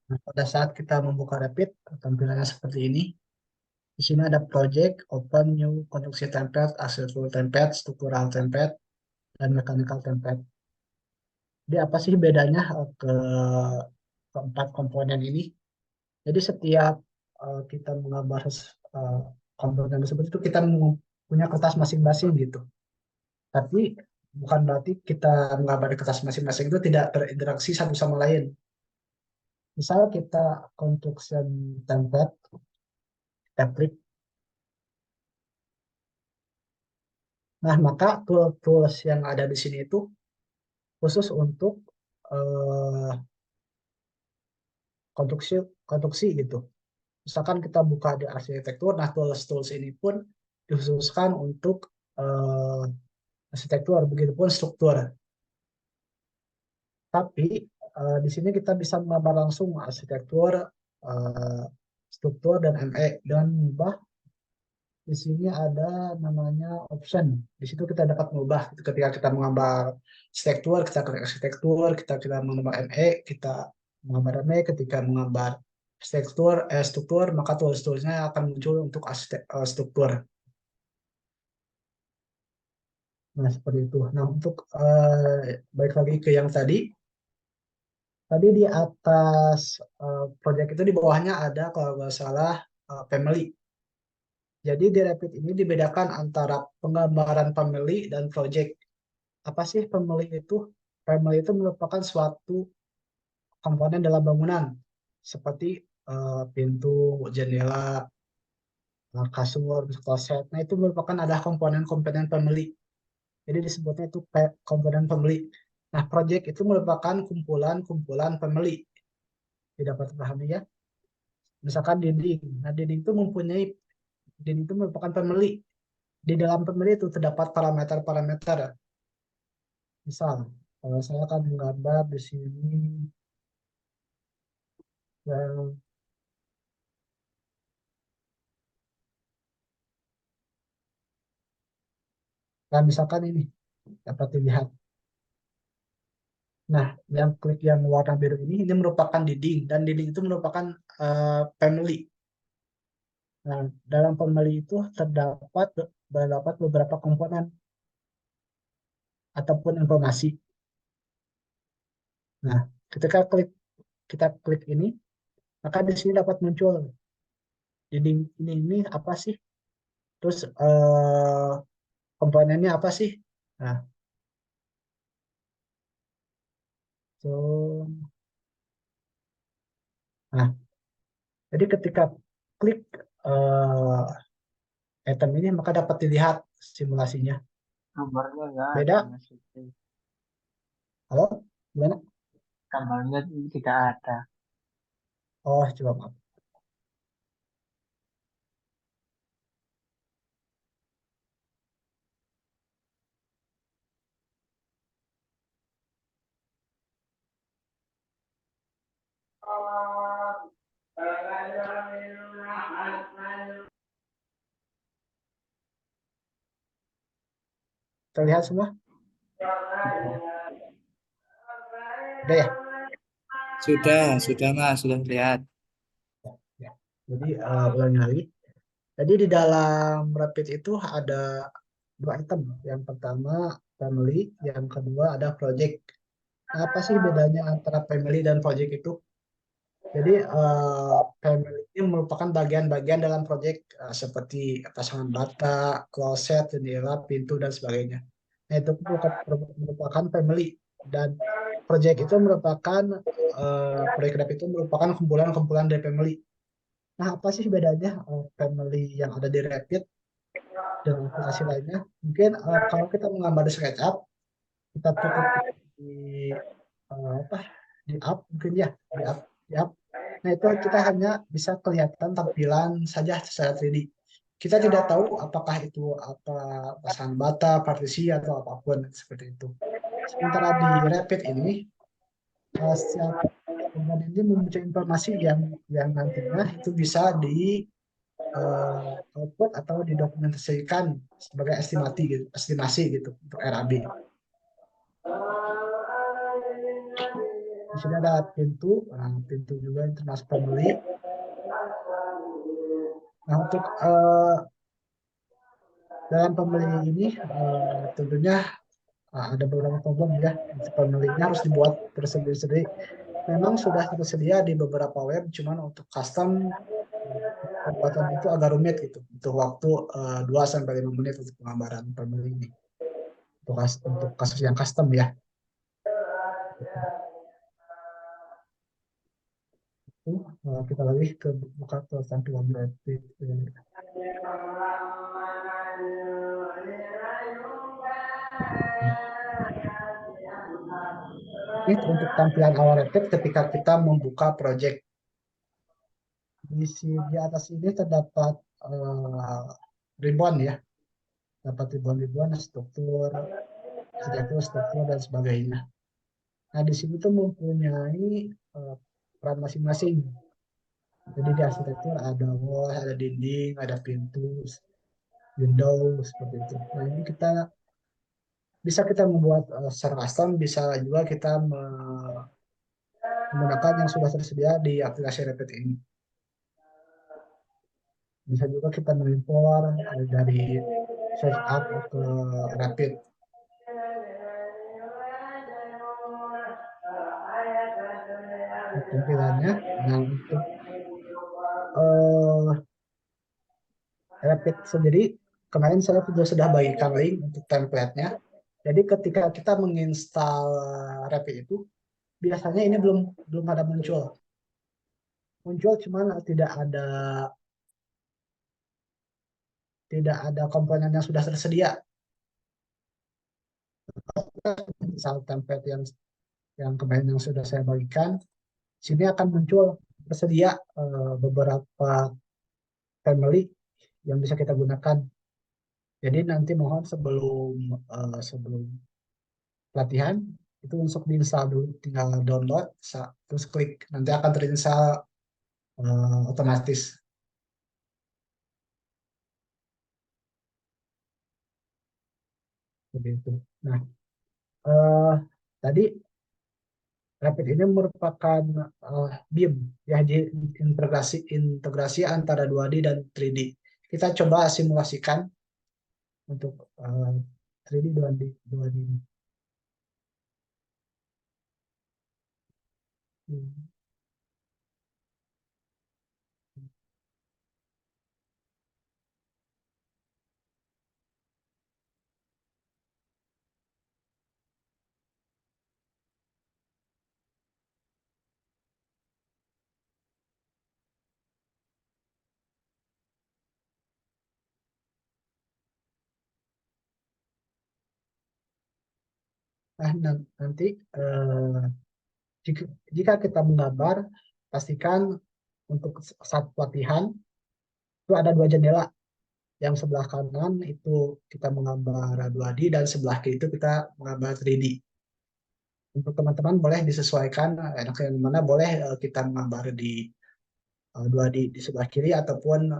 Nah, pada saat kita membuka Rapid, tampilannya seperti ini. Di sini ada project, open, new, konstruksi template, accessible template, struktural template, dan mechanical template. Jadi apa sih bedanya keempat komponen ini? Jadi setiap kita menggambar eh, komponen tersebut itu kita punya kertas masing-masing gitu. Tapi bukan berarti kita menggambar di kertas masing-masing itu tidak berinteraksi satu sama lain. Misal kita construction template, kita klik. Nah, maka tools yang ada di sini itu khusus untuk eh, konstruksi konstruksi gitu. Misalkan kita buka di arsitektur, nah tools-tools ini pun dikhususkan untuk eh, arsitektur, begitupun struktur. Tapi di sini kita bisa menggambar langsung arsitektur, eh, struktur, dan ME dengan mengubah. Di sini ada namanya option. Di situ kita dapat mengubah ketika kita menggambar arsitektur, kita klik arsitektur, kita menggambar ME, kita menggambar ME, ketika menggambar struktur, maka tools-toolsnya akan muncul untuk struktur. Nah, seperti itu. Nah, untuk balik lagi ke yang tadi di atas project itu di bawahnya ada kalau nggak salah family. Jadi di Rapid ini dibedakan antara penggambaran family dan project. Apa sih family itu? Family itu merupakan suatu komponen dalam bangunan seperti pintu, jendela, kasur, kloset. Nah, itu merupakan ada komponen-komponen family. Jadi disebutnya itu komponen family. Nah, project itu merupakan kumpulan-kumpulan family. Tidak dapat dipahami ya. Misalkan dinding. Nah, dinding itu merupakan family. Di dalam family itu terdapat parameter-parameter. Misal, kalau saya akan menggambar di sini yang nah, misalkan ini dapat dilihat. Nah, yang klik yang warna biru ini merupakan dinding dan dinding itu merupakan family. Nah, dalam family itu terdapat beberapa komponen ataupun informasi. Nah, ketika kita klik ini, maka di sini dapat muncul dinding ini apa sih? Terus komponennya apa sih? Nah, so, nah, jadi ketika klik eh, item ini, maka dapat dilihat simulasinya. Gambarnya nggak ada Beda, maksudnya. halo, gimana? Gambarnya tidak ada. Oh, coba maaf. Terlihat semua? Udah ya? Sudah Mas, sudah lihat. Ya. Jadi ulangi lagi. Jadi di dalam Rapid itu ada dua item. Yang pertama family, yang kedua ada project. Nah, apa sih bedanya antara family dan project itu? Jadi family ini merupakan bagian-bagian dalam project seperti pasangan bata, kloset, jendela, pintu dan sebagainya. Nah, itu merupakan family dan project itu merupakan proyek Rapid itu merupakan kumpulan-kumpulan dari family. Nah, apa sih bedanya family yang ada di Rapid dengan aplikasi lainnya? Mungkin kalau kita menggambar di SketchUp, kita cukup di apa di app mungkin ya di app. Nah, itu kita hanya bisa kelihatan tampilan saja secara 3D. Kita tidak tahu apakah itu apa pasang bata, partisi atau apapun seperti itu. Sementara di Rapid ini setiap komponen ini mempunyai informasi yang nantinya itu bisa di output atau didokumentasikan sebagai estimasi gitu untuk RAB. sini ada pintu, pintu juga itu termasuk family. Nah, untuk dalam family ini tentunya ada beberapa problem ya. Family-nya harus dibuat tersendiri-sendiri. Memang sudah tersedia di beberapa web, cuman untuk custom pembuatan itu agak rumit gitu. Butuh waktu 2 sampai 5 menit untuk penggambaran family ini. Untuk kasus yang custom ya. Kita lagi ke buka ke tampilan Rapid. Ini untuk tampilan awal Rapid ketika kita membuka project. Di atas ini terdapat ribbon ya, dapat ribbon-ribbon, struktur, struktur dan sebagainya. Nah, di sini tuh mempunyai peran masing-masing. Jadi di arsitektur ada wall, ada dinding, ada pintu, window seperti itu. Nah, ini bisa kita membuat secara custom, bisa juga kita menggunakan yang sudah tersedia di aplikasi Rapid ini. Bisa juga kita mengimpor dari source up ke Rapid. Tampilannya, nah untuk Rapid sendiri kemarin saya sudah bagikan link untuk template-nya. Jadi ketika kita menginstal Rapid itu biasanya ini belum ada muncul cuman tidak ada komponen yang sudah tersedia. Misal template yang kemarin yang sudah saya bagikan, sini akan muncul tersedia beberapa family yang bisa kita gunakan. Jadi nanti mohon sebelum pelatihan itu untuk diinstal dulu, tinggal download, terus klik, nanti akan terinstall otomatis. Begitu. Nah, eh, tadi Rapid ini merupakan BIM ya, di integrasi antara 2D dan 3D. Kita coba simulasikan untuk 3D 2D ini. Hmm. Nah, nanti jika, jika kita menggambar, pastikan untuk saat pelatihan itu ada 2 jendela. Yang sebelah kanan itu kita menggambar 2D dan sebelah kiri itu kita menggambar 3D. Untuk teman-teman boleh disesuaikan enaknya yang mana, boleh kita menggambar di 2D di sebelah kiri ataupun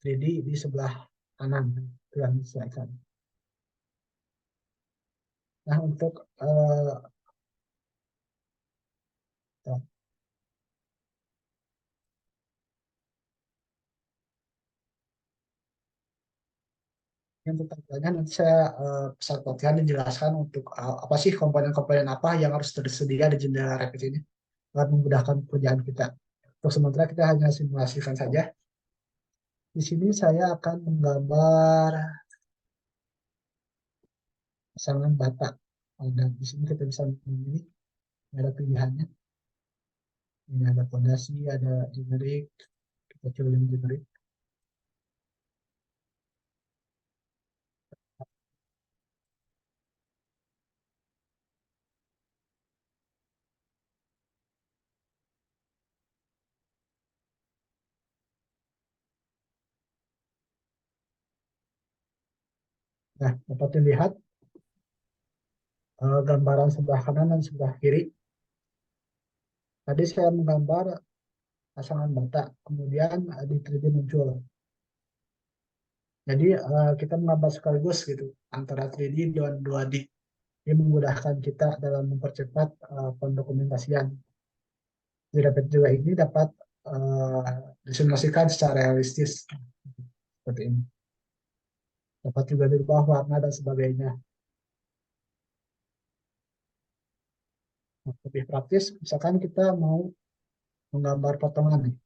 3D di sebelah kanan, itu yang disesuaikan. Nah, untuk yang tampilannya nanti saya saat pelatihan dijelaskan untuk apa sih komponen-komponen apa yang harus tersedia di jendela Rapid ini agar memudahkan pekerjaan kita. Untuk sementara kita hanya simulasikan saja. Di sini saya akan menggambar pasangan bata. Dan di sini kita bisa memilih, ada pilihannya. Ini ada fondasi, ada generik, kita coba yang generik. Nah, dapat dilihat gambaran sebelah kanan dan sebelah kiri. Tadi saya menggambar pasangan bata, kemudian di 3D muncul. Jadi kita menggambar sekaligus gitu antara 3D dan 2D. Ini memudahkan kita dalam mempercepat pendokumentasian. di rapid juga ini dapat disimulasikan secara realistis seperti ini. Dapat juga dirubah warna dan sebagainya. Nah, lebih praktis, misalkan kita mau menggambar potongan nih.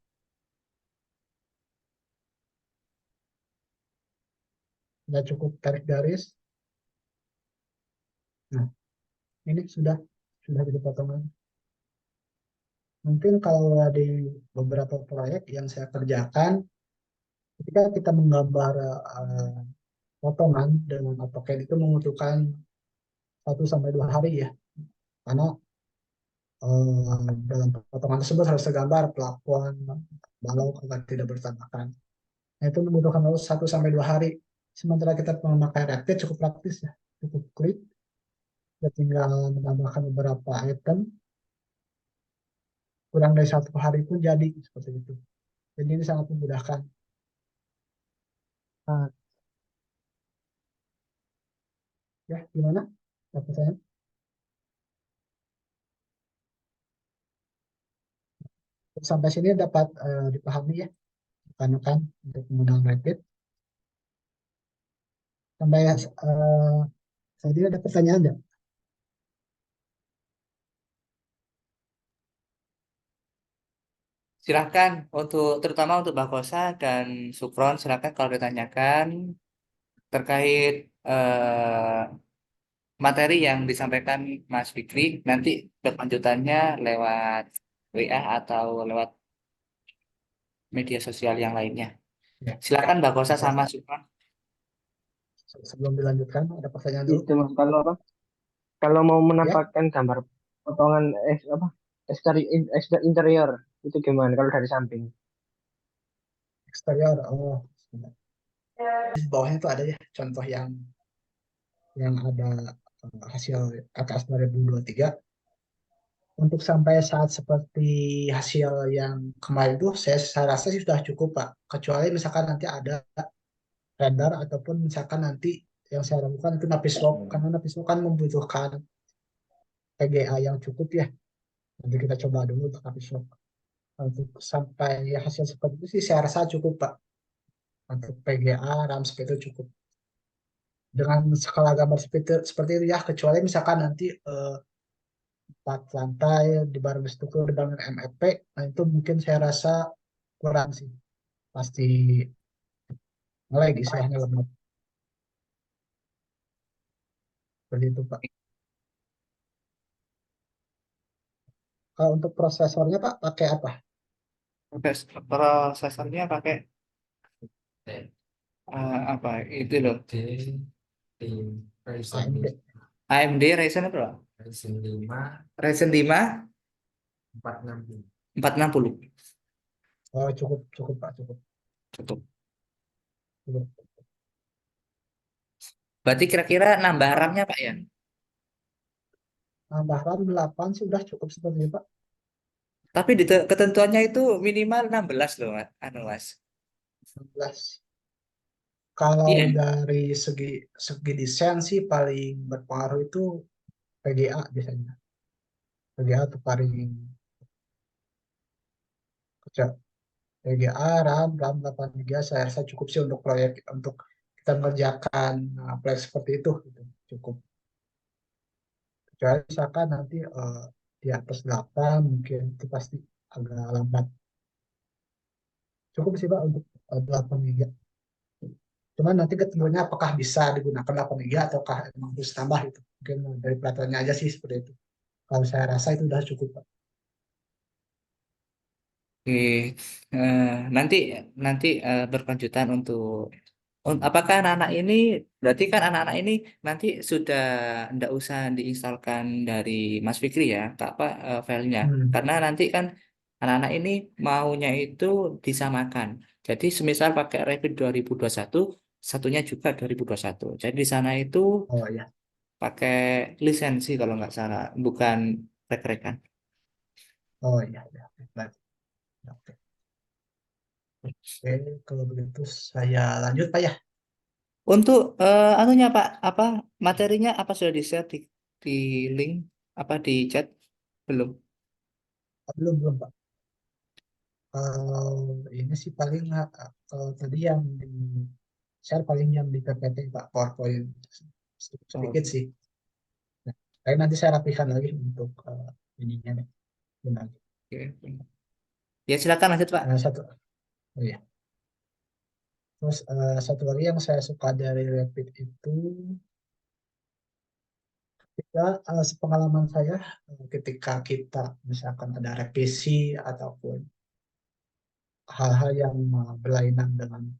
Nggak cukup tarik garis. Nah, ini sudah jadi potongan. Mungkin kalau di beberapa proyek yang saya kerjakan, ketika kita menggambar potongan dengan AutoCAD itu membutuhkan 1 sampai 2 hari ya, karena dalam potongan tersebut harus tergambar plafon, balok agar tidak bertabrakan. Nah, itu membutuhkan waktu 1 sampai 2 hari. Sementara kita memakai Rapid cukup praktis ya, cukup klik, kita tinggal menambahkan beberapa item, kurang dari 1 hari pun jadi seperti itu. Jadi ini sangat memudahkan. Nah, ya gimana? Dapat saya? Sampai sini dapat dipahami ya, kan untuk menggunakan Rapid. Sampai saya tidak ada pertanyaan ya. Silahkan untuk terutama untuk Mbak Kosa dan Sukron, silahkan kalau ditanyakan terkait materi yang disampaikan Mas Fikri, nanti berlanjutannya lewat WA atau lewat media sosial yang lainnya. Ya, Silakan Mbak Kosa oke. sama Sukron. Sebelum dilanjutkan, ada pertanyaan dulu. Itu mas kalau apa? Kalau mau Ya, menampakkan gambar potongan interior itu gimana kalau dari samping? eksterior. Oh, sebentar. Di bawahnya itu ada ya contoh yang ada hasil KKS 2023. Untuk sampai saat seperti hasil yang kemarin itu saya rasa sih sudah cukup Pak. Kecuali misalkan nanti ada render ataupun misalkan nanti yang saya lakukan itu Naviswap karena Naviswap kan membutuhkan PGA yang cukup ya. Nanti kita coba dulu untuk Naviswap. Untuk sampai hasil seperti itu sih saya rasa cukup Pak. Untuk PGA, RAM seperti itu cukup. Dengan skala gambar seperti itu ya, kecuali misalkan nanti 4 lantai di barang struktur di bangun MFP, nah itu mungkin saya rasa kurang sih, pasti ngelag istilahnya lemot seperti itu Pak. Kalau untuk prosesornya Pak pakai apa? Prosesornya pakai apa itu loh, AMD. AMD Ryzen apa Pak? Ryzen 5 460 Oh cukup cukup Pak cukup, cukup. cukup. Berarti kira-kira nambah RAM-nya Pak ya? Nambah RAM 8 sih udah cukup sepertinya Pak. Tapi di ketentuannya itu minimal 16 loh, Mas. 16. Kalau Iya. dari segi segi desain sih paling berpengaruh itu PGA biasanya. PGA tuh paling kecil. VGA, RAM 8 GB saya rasa cukup sih untuk proyek untuk kita mengerjakan proyek seperti itu gitu. Cukup. Kecuali misalkan nanti di atas 8 mungkin itu pasti agak lambat. Cukup sih Pak untuk 8 GB. Cuman nanti ketentuannya apakah bisa digunakan 8 GB ataukah emang harus tambah itu. Mungkin dari peraturannya aja sih seperti itu. Kalau saya rasa itu udah cukup Pak. Oke, Eh, nanti nanti berkelanjutan untuk apakah anak-anak ini berarti kan anak-anak ini nanti sudah ndak usah diinstalkan dari Mas Fikri ya, Kak, apa filenya? Hmm. Karena nanti kan anak-anak ini maunya itu disamakan. Jadi semisal pakai Revit 2021, satunya juga 2021. Jadi di sana itu Oh ya, pakai lisensi kalau nggak salah, bukan rek-rekan. oh iya, ya. Baik. Oke, oke, kalau begitu saya lanjut Pak ya. Untuk anunya Pak, apa materinya apa sudah di-share di link apa di chat? Belum. Belum Pak. Ini sih paling kalau tadi yang di share paling yang di PPT Pak, PowerPoint Oh, sedikit sih. Nah, tapi nanti saya rapikan lagi untuk ininya deh. Benar. oke. Ya silakan lanjut Pak. Satu, oh iya. Terus satu lagi yang saya suka dari Rapid itu, ya sepengalaman saya ketika kita misalkan ada revisi ataupun hal-hal yang berlainan dengan